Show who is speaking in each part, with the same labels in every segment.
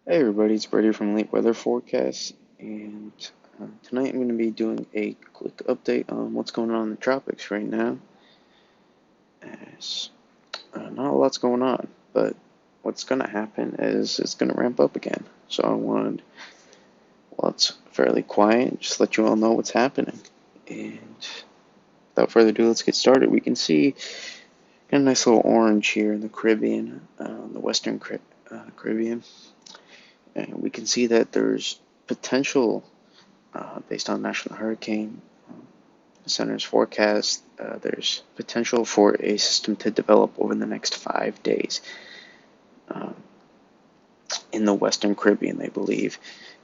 Speaker 1: Hey everybody, it's Brady from Late Weather Forecast, and tonight I'm going to be doing a quick update on what's going on in the tropics right now. As not a lot's going on, but what's going to happen is it's going to ramp up again. So well, it's fairly quiet, just let you all know what's happening. And without further ado, let's get started. We can see a nice little orange here in the Caribbean, the Western Caribbean. And we can see that there's potential, based on National Hurricane Center's forecast, there's potential for a system to develop over the next 5 days uh, in the Western Caribbean, they believe.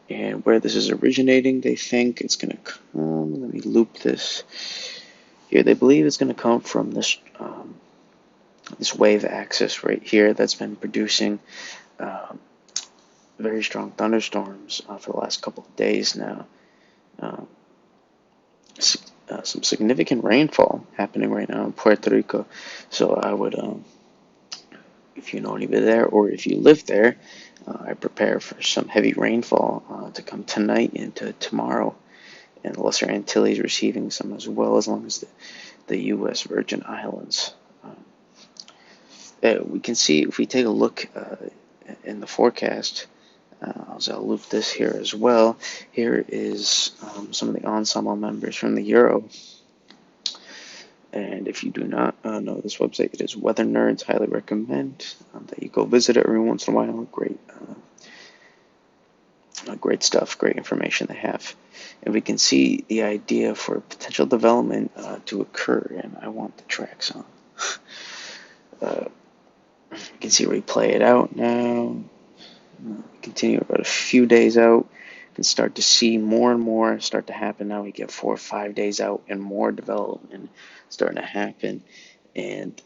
Speaker 1: And where this is originating, they think it's going to come. Let me loop this here. They believe it's going to come from this wave axis right here that's been producing uh, very strong thunderstorms for the last couple of days now. Uh, some significant rainfall happening right now in Puerto Rico. So I would, if you know anybody there or if you live there, I prepare for some heavy rainfall to come tonight into tomorrow. And the Lesser Antilles receiving some as well, as long as the U.S. Virgin Islands. We can see, if we take a look in the forecast, I'll loop this here as well. Here is some of the ensemble members from the Euro. And if you do not know this website, it is Weather Nerds. Highly recommend that you go visit it every once in a while. Great stuff, great information they have. And we can see the idea for potential development to occur. And I want the tracks on. You can see where we play it out now. Continue about a few days out. You can start to see more and more start to happen. Now we get 4 or 5 days out and more development starting to happen. And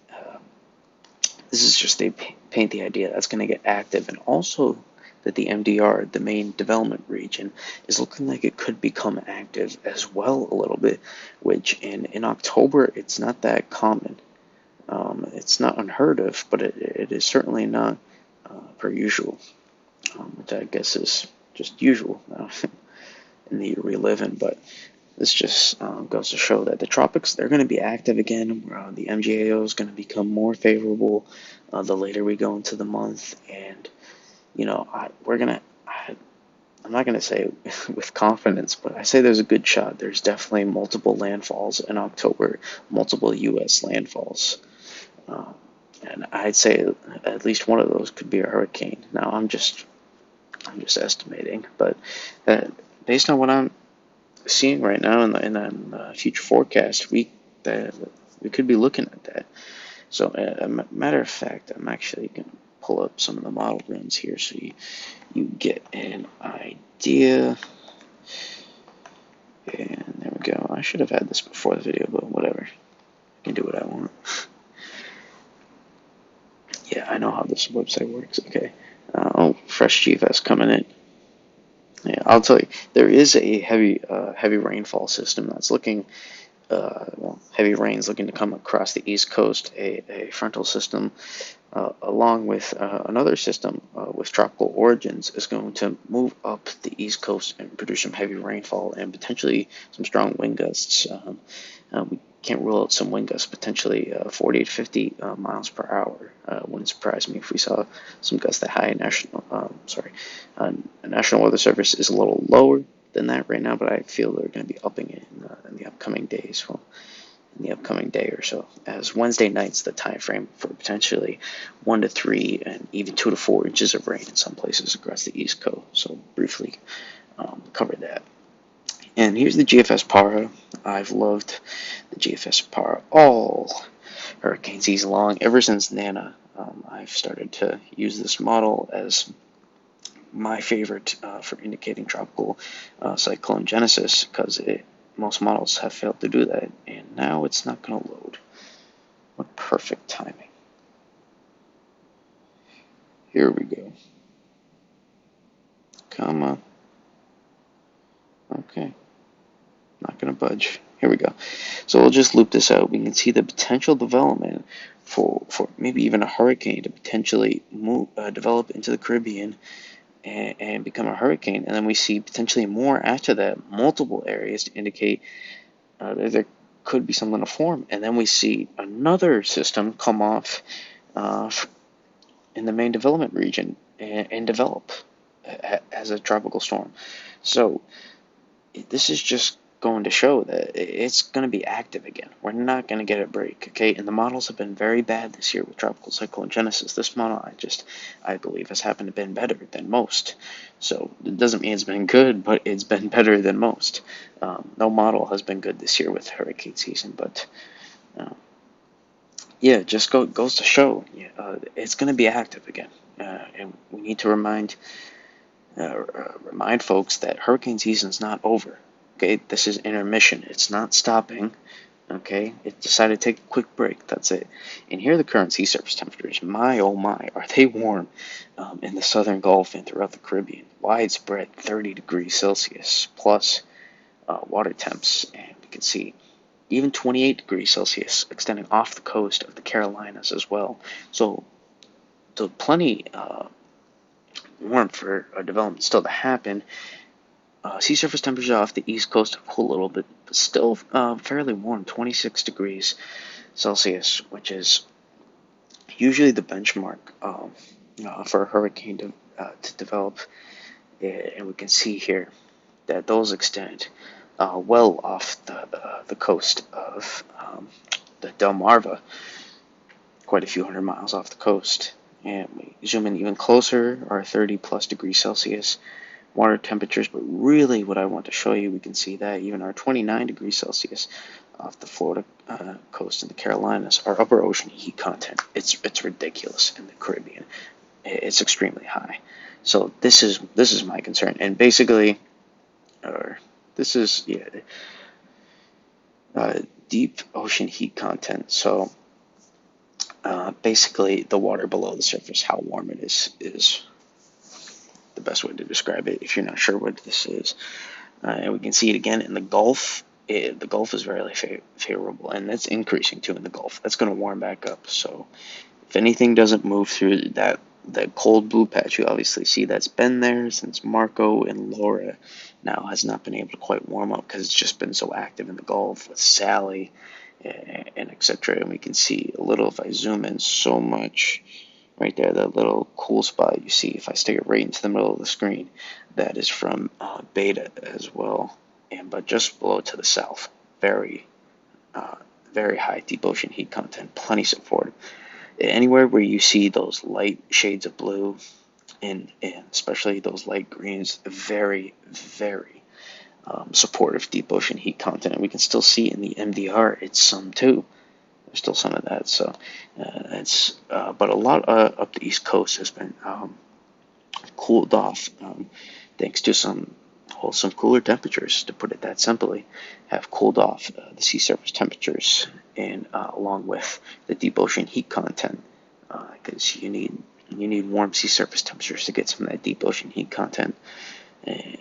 Speaker 1: this is just they paint the idea that's going to get active, and also that the MDR, the main development region, is looking like it could become active as well a little bit, which in October it's not that common. It's not unheard of, but it is certainly not per usual, which I guess is just usual now in the year we live in. But this just goes to show that the tropics, they're going to be active again. The MGAO is going to become more favorable the later we go into the month. And, I'm not going to say with confidence, but I say there's a good shot. There's definitely multiple landfalls in October, multiple U.S. landfalls. And I'd say at least one of those could be a hurricane. Now, I'm just estimating, but based on what I'm seeing right now in the future forecast, we could be looking at that. So, matter of fact, I'm actually going to pull up some of the model runs here so you get an idea. And there we go. I should have had this before the video, but whatever. I can do what I want. Yeah, I know how this website works. Okay. Fresh GFS coming in. Yeah, I'll tell you, there is a heavy rainfall system that's looking, heavy rains looking to come across the East Coast. A frontal system, along with another system with tropical origins, is going to move up the East Coast and produce some heavy rainfall and potentially some strong wind gusts. We can't rule out some wind gusts, potentially 40 to 50 miles per hour. Wouldn't surprise me if we saw some gusts that high. National Weather Service is a little lower than that right now, but I feel they're going to be upping it in the upcoming days. Well, in the upcoming day or so, as Wednesday night's the time frame for potentially 1 to 3 and even 2 to 4 inches of rain in some places across the East Coast. So briefly cover that. And here's the GFS Para. I've loved the GFS Para all hurricane season long. Ever since Nana, I've started to use this model as my favorite for indicating tropical cyclone genesis, because most models have failed to do that, and now it's not going to load. What perfect timing. Here we go. Come on. Okay. Not going to budge. Here we go. So we'll just loop this out. We can see the potential development for maybe even a hurricane to potentially develop into the Caribbean and become a hurricane, and then we see potentially more after that, multiple areas to indicate that there could be something to form, and then we see another system come off uh, in the main development region and develop as a tropical storm. So this is just going to show that it's going to be active again. We're not going to get a break, okay? And the models have been very bad this year with tropical cyclone genesis. This model, I believe, has happened to been better than most. So it doesn't mean it's been good, but it's been better than most. No model has been good this year with hurricane season, but uh, yeah, just goes to show it's going to be active again. And we need to remind folks that hurricane season is not over. Okay, this is intermission. It's not stopping. Okay, it decided to take a quick break. That's it. And here are the current sea surface temperatures. My oh my, are they warm in the southern Gulf and throughout the Caribbean? Widespread 30 degrees Celsius plus water temps, and we can see even 28 degrees Celsius extending off the coast of the Carolinas as well. So plenty warm for a development still to happen. Sea surface temperatures off the east coast have cooled a little bit, but still fairly warm, 26 degrees Celsius, which is usually the benchmark for a hurricane to develop. And we can see here that those extend well off the coast of the Delmarva, quite a few hundred miles off the coast. And we zoom in even closer, our 30 plus degrees Celsius water temperatures, but really what I want to show you, we can see that even our 29 degrees Celsius off the Florida coast and the Carolinas, our upper ocean heat content, it's ridiculous in the Caribbean. It's extremely high. So this is my concern, and basically, this is deep ocean heat content. So basically, the water below the surface, how warm it is the best way to describe it if you're not sure what this is. And we can see it again in the Gulf. The Gulf is very favorable, and that's increasing too in the Gulf. That's going to warm back up. So if anything doesn't move through that cold blue patch, you obviously see that's been there since Marco and Laura now has not been able to quite warm up because it's just been so active in the Gulf with Sally and etc. And we can see a little, if I zoom in so much, right there, that little cool spot you see, if I stick it right into the middle of the screen, that is from Beta as well, but just below to the south, very high deep ocean heat content, plenty support. Anywhere where you see those light shades of blue, and especially those light greens, very, very supportive deep ocean heat content. And we can still see in the MDR, it's some too. There's still some of that, so but a lot up the East Coast has been cooled off thanks to some cooler temperatures, to put it that simply, have cooled off the sea surface temperatures, and along with the deep ocean heat content, because you need warm sea surface temperatures to get some of that deep ocean heat content, and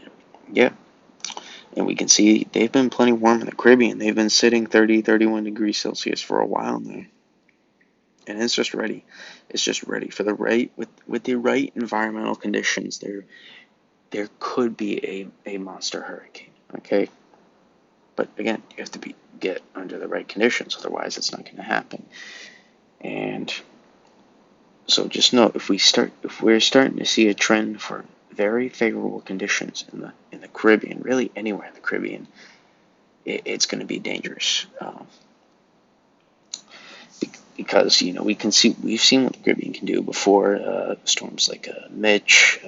Speaker 1: yeah. And we can see they've been plenty warm in the Caribbean. They've been sitting 30, 31 degrees Celsius for a while now. And it's just ready. It's just ready for the right, with the right environmental conditions. There could be a monster hurricane. Okay? But again, you have to get under the right conditions, otherwise it's not going to happen. And so just know, if we're starting to see a trend for very favorable conditions in the Caribbean, really anywhere in the Caribbean, it's going to be dangerous, because we've seen what the Caribbean can do before. Storms like Mitch,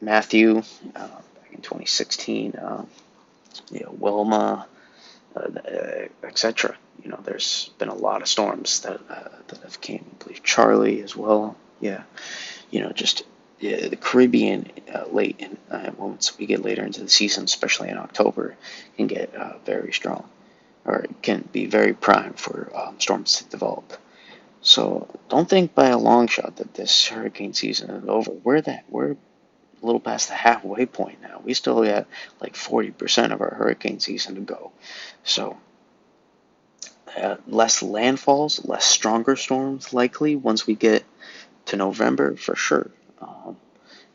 Speaker 1: Matthew back in 2016, Wilma, etc. There's been a lot of storms that have came. I believe Charlie as well. Yeah. Just the Caribbean late in once we get later into the season, especially in October, can get very strong, or it can be very prime for storms to develop. So don't think by a long shot that this hurricane season is over. We're a little past the halfway point now. We still got like 40% of our hurricane season to go. So less landfalls, less stronger storms likely once we get to November for sure.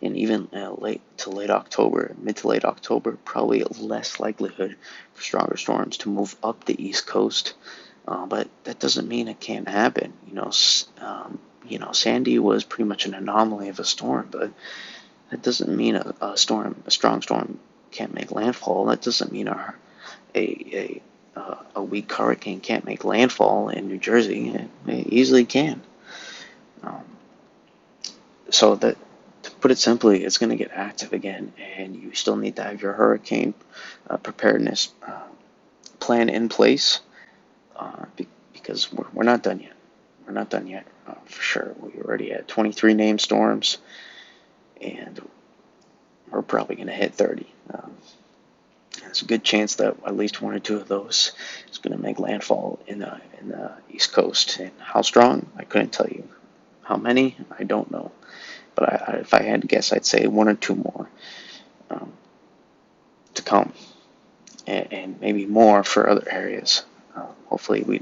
Speaker 1: and even late October, mid to late October, probably less likelihood for stronger storms to move up the East Coast. But that doesn't mean it can't happen. Sandy was pretty much an anomaly of a storm, but that doesn't mean a strong storm, can't make landfall. That doesn't mean a weak hurricane can't make landfall in New Jersey. It easily can. Um, so that To put it simply, it's going to get active again, and you still need to have your hurricane preparedness plan in place because we're not done yet. We're not done yet, for sure. We already had 23 named storms, and we're probably going to hit 30. There's a good chance that at least one or two of those is going to make landfall in the East Coast. And how strong? I couldn't tell you. How many? I don't know. But if I had to guess, I'd say one or two more um, to come, and maybe more for other areas. Hopefully, we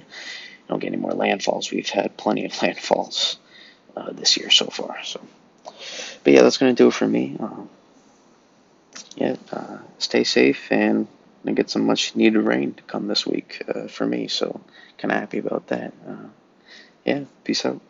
Speaker 1: don't get any more landfalls. We've had plenty of landfalls this year so far. But yeah, that's going to do it for me. Stay safe and get some much needed rain to come this week for me. So kind of happy about that. Peace out.